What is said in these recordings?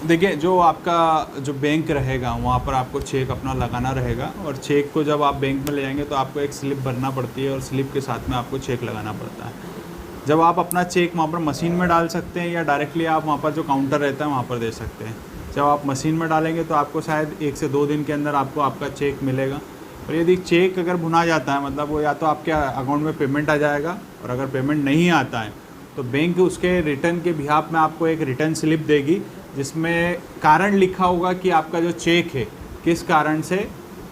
देखिए, जो आपका जो बैंक रहेगा वहाँ पर आपको चेक अपना लगाना रहेगा, और चेक को जब आप बैंक में ले जाएंगे तो आपको एक स्लिप भरना पड़ती है और स्लिप के साथ में आपको चेक लगाना पड़ता है। जब आप अपना चेक वहाँ पर मशीन में डाल सकते हैं या डायरेक्टली आप वहाँ पर जो काउंटर रहता है वहाँ पर दे सकते हैं। जब आप मशीन में डालेंगे तो आपको शायद 1 से 2 दिन के अंदर आपको आपका चेक मिलेगा। और यदि चेक अगर भुना जाता है, मतलब वो या तो आपके अकाउंट में पेमेंट आ जाएगा, और अगर पेमेंट नहीं आता है तो बैंक उसके रिटर्न के बिहाफ में आपको एक रिटर्न स्लिप देगी, जिसमें कारण लिखा होगा कि आपका जो चेक है किस कारण से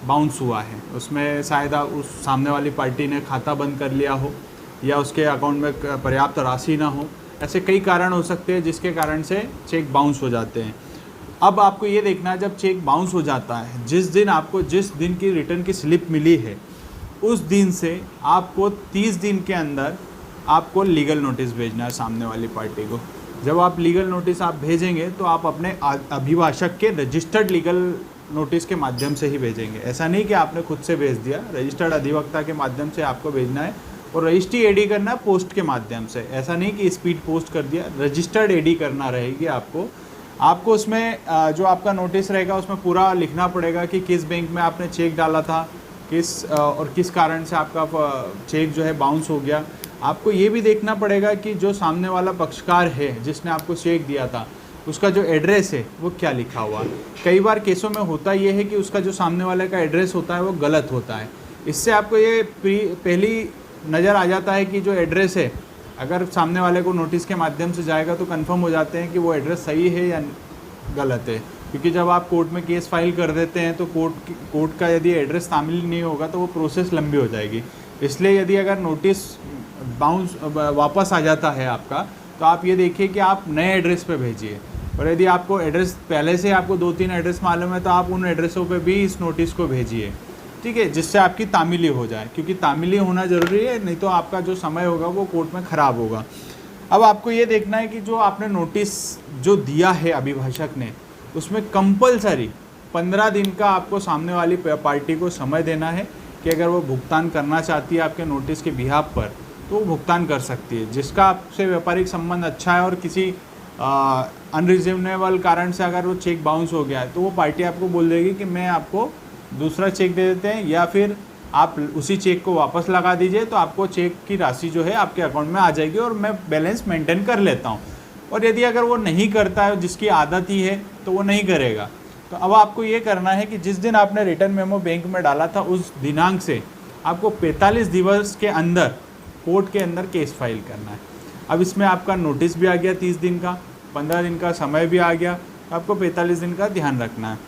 बाउंस हुआ है। उसमें शायद उस सामने वाली पार्टी ने खाता बंद कर लिया हो, या उसके अकाउंट में पर्याप्त राशि ना हो। ऐसे कई कारण हो सकते हैं जिसके कारण से चेक बाउंस हो जाते हैं। अब आपको ये देखना है, जब चेक बाउंस हो जाता है, जिस दिन की रिटर्न की स्लिप मिली है उस दिन से आपको 30 दिन के अंदर आपको लीगल नोटिस भेजना है सामने वाली पार्टी को। जब आप लीगल नोटिस आप भेजेंगे तो आप अपने अभिभाषक के रजिस्टर्ड लीगल नोटिस के माध्यम से ही भेजेंगे। ऐसा नहीं कि आपने खुद से भेज दिया, रजिस्टर्ड अधिवक्ता के माध्यम से आपको भेजना है, और रजिस्ट्री एडी करना है पोस्ट के माध्यम से। ऐसा नहीं कि स्पीड पोस्ट कर दिया, रजिस्टर्ड एडी करना रहेगी आपको उसमें जो आपका नोटिस रहेगा उसमें पूरा लिखना पड़ेगा कि किस बैंक में आपने चेक डाला था, और किस कारण से आपका चेक जो है बाउंस हो गया। आपको ये भी देखना पड़ेगा कि जो सामने वाला पक्षकार है जिसने आपको चेक दिया था उसका जो एड्रेस है वो क्या लिखा हुआ है। कई बार केसों में होता ये है कि उसका जो सामने वाले का एड्रेस होता है वो गलत होता है। इससे आपको ये पहली नज़र आ जाता है कि जो एड्रेस है, अगर सामने वाले को नोटिस के माध्यम से जाएगा तो कंफर्म हो जाते हैं कि वो एड्रेस सही है या गलत है। क्योंकि जब आप कोर्ट में केस फाइल कर देते हैं तो कोर्ट का यदि एड्रेस तामिल नहीं होगा तो वो प्रोसेस लंबी हो जाएगी। इसलिए यदि अगर नोटिस बाउंस वापस आ जाता है आपका, तो आप ये देखिए कि आप नए एड्रेस पे भेजिए। और यदि आपको एड्रेस पहले से आपको 2-3 एड्रेस मालूम है तो आप उन एड्रेसों पे भी इस नोटिस को भेजिए, ठीक है, जिससे आपकी तामीली हो जाए। क्योंकि तामीली होना ज़रूरी है, नहीं तो आपका जो समय होगा वो कोर्ट में ख़राब होगा। अब आपको ये देखना है कि जो आपने नोटिस जो दिया है अभिभाषक ने, उसमें कंपलसरी 15 दिन का आपको सामने वाली पार्टी को समय देना है कि अगर वो भुगतान करना चाहती है आपके नोटिस के बिहाफ पर तो वो भुगतान कर सकती है। जिसका आपसे व्यापारिक संबंध अच्छा है और किसी अनरिजनेबल कारण से अगर वो चेक बाउंस हो गया है तो वो पार्टी आपको बोल देगी कि मैं आपको दूसरा चेक दे देते हैं, या फिर आप उसी चेक को वापस लगा दीजिए, तो आपको चेक की राशि जो है आपके अकाउंट में आ जाएगी और मैं बैलेंस मेंटेन कर लेता हूँ। और यदि अगर वो नहीं करता है, जिसकी आदत ही है, तो वो नहीं करेगा। तो अब आपको ये करना है कि जिस दिन आपने रिटर्न मेमो बैंक में डाला था उस दिनांक से आपको 45 दिवस के अंदर कोर्ट के अंदर केस फाइल करना है। अब इसमें आपका नोटिस भी आ गया 30 दिन का, 15 दिन का समय भी आ गया, आपको 45 दिन का ध्यान रखना है।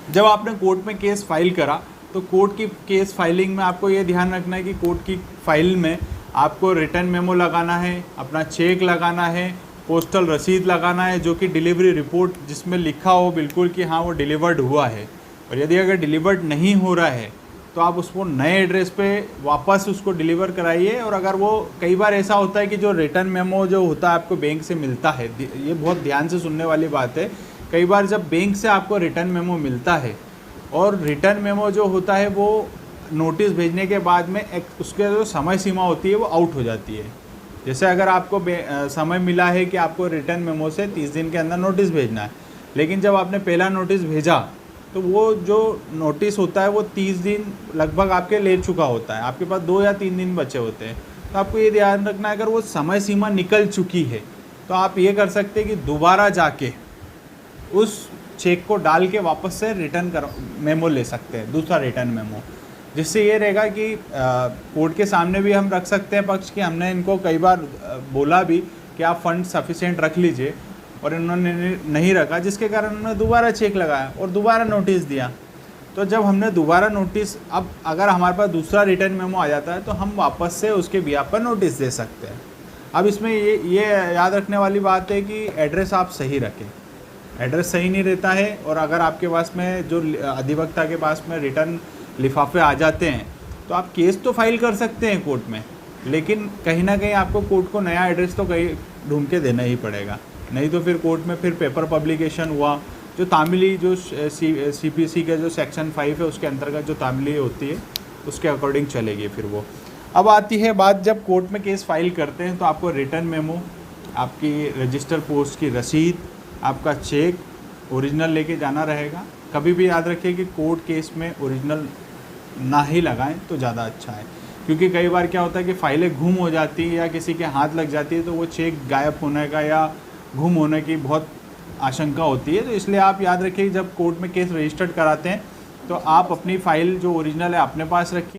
जब आपने कोर्ट में केस फाइल करा तो कोर्ट की केस फाइलिंग में आपको ये ध्यान रखना है कि कोर्ट की फाइल में आपको रिटर्न मेमो लगाना है, अपना चेक लगाना है, पोस्टल रसीद लगाना है, जो कि डिलीवरी रिपोर्ट जिसमें लिखा हो बिल्कुल कि हाँ वो डिलीवर्ड हुआ है। और यदि अगर डिलीवर्ड नहीं हो रहा है तो आप उसको नए एड्रेस पे वापस उसको डिलीवर कराइए। और अगर वो, कई बार ऐसा होता है कि जो रिटर्न मेमो जो होता है आपको बैंक से मिलता है, ये बहुत ध्यान से सुनने वाली बात है, कई बार जब बैंक से आपको रिटर्न मेमो मिलता है और रिटर्न मेमो जो होता है वो नोटिस भेजने के बाद में उसके जो समय सीमा होती है वो आउट हो जाती है। जैसे अगर आपको समय मिला है कि आपको रिटर्न मेमो से 30 दिन के अंदर नोटिस भेजना है, लेकिन जब आपने पहला नोटिस भेजा तो वो जो नोटिस होता है वो 30 दिन लगभग आपके ले चुका होता है, आपके पास 2 या 3 दिन बचे होते हैं। तो आपको ये ध्यान रखना है, अगर वो समय सीमा निकल चुकी है तो आप ये कर सकते हैं कि दोबारा जाके उस चेक को डाल के वापस से रिटर्न मेमो ले सकते हैं, दूसरा रिटर्न मेमो। जिससे ये रहेगा कि कोर्ट के सामने भी हम रख सकते हैं पक्ष कि हमने इनको कई बार बोला भी कि आप फंड सफिशिएंट रख लीजिए, और इन्होंने नहीं रखा, जिसके कारण उन्होंने दोबारा चेक लगाया और दोबारा नोटिस दिया। तो जब हमने दोबारा नोटिस, अब अगर हमारे पास दूसरा रिटर्न मेमो आ जाता है तो हम वापस से उसके बिहाफ पर नोटिस दे सकते हैं। अब इसमें ये याद रखने वाली बात है कि एड्रेस आप सही रखें। एड्रेस सही नहीं रहता है और अगर आपके पास में जो अधिवक्ता के पास में रिटर्न लिफाफे आ जाते हैं तो आप केस तो फाइल कर सकते हैं कोर्ट में, लेकिन कहीं ना कहीं आपको कोर्ट को नया एड्रेस तो कहीं ढूंढ के देना ही पड़ेगा। नहीं तो फिर कोर्ट में फिर पेपर पब्लिकेशन हुआ, जो तामिली जो CPC के जो सेक्शन 5 है उसके अंतर्गत जो तामिली होती है उसके अकॉर्डिंग चलेगी फिर वो। अब आती है बात, जब कोर्ट में केस फाइल करते हैं तो आपको रिटर्न मेमो आपकी रजिस्टर पोस्ट की रसीद, आपका चेक ओरिजिनल लेके जाना रहेगा। कभी भी याद रखिए कि कोर्ट केस में ओरिजिनल ना ही लगाएं तो ज़्यादा अच्छा है, क्योंकि कई बार क्या होता है कि फाइलें गुम हो जाती है या किसी के हाथ लग जाती है तो वो चेक गायब होने का या गुम होने की बहुत आशंका होती है। तो इसलिए आप याद रखिए जब कोर्ट में केस रजिस्टर्ड कराते हैं तो आप अपनी फ़ाइल जो ओरिजिनल है अपने पास रखिए।